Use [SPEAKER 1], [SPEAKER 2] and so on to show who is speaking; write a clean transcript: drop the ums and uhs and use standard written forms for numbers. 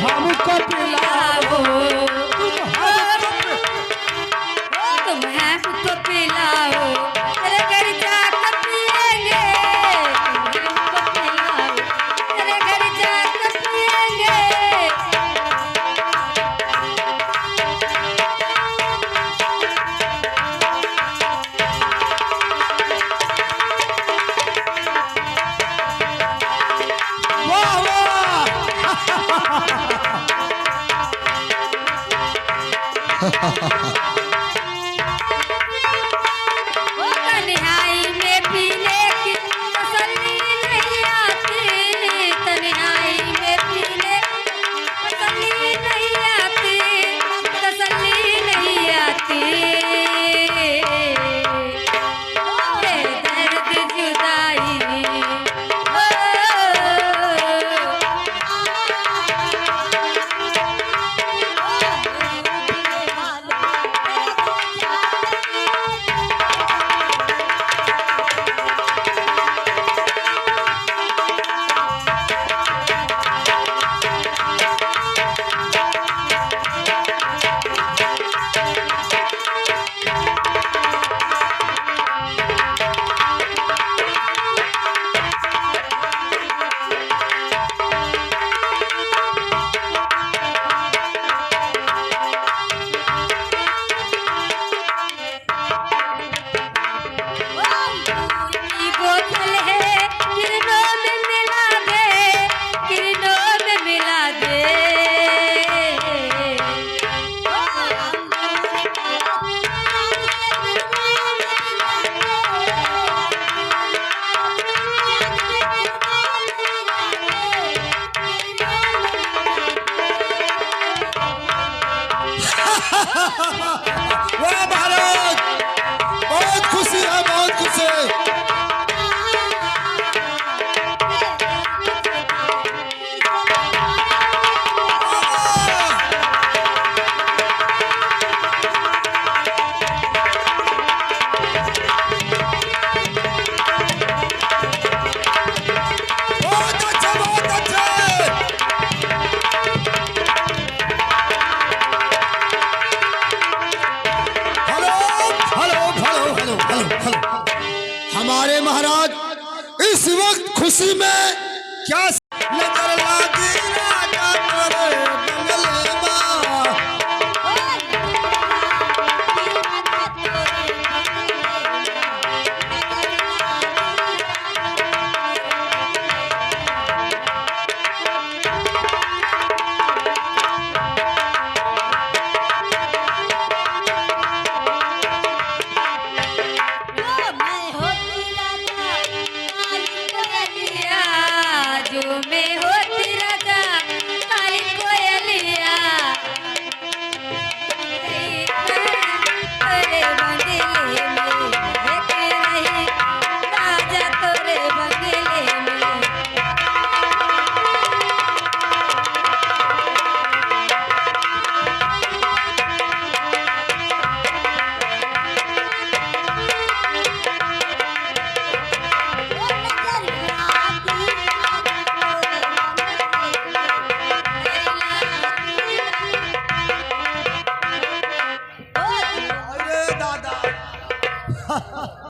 [SPEAKER 1] हमको पिलाओ,
[SPEAKER 2] तुम हमको पिलाओ, तेरे घर जाकर पिएंगे। तुम हमको पिलाओ, तेरे घर जाकर पिएंगे।
[SPEAKER 1] वाह वाह
[SPEAKER 2] ओ तन्हाई में पीने की तसल्ली नहीं आती, तन्हाई में पीने की तसल्ली नहीं आती, तसल्ली नहीं आती। ये दर्द जुदाई
[SPEAKER 1] वाह भारत, बहुत खुशी है, बहुत खुशी है। बहुत अच्छा, बहुत अच्छा। हमारे महाराज इस वक्त खुशी में क्या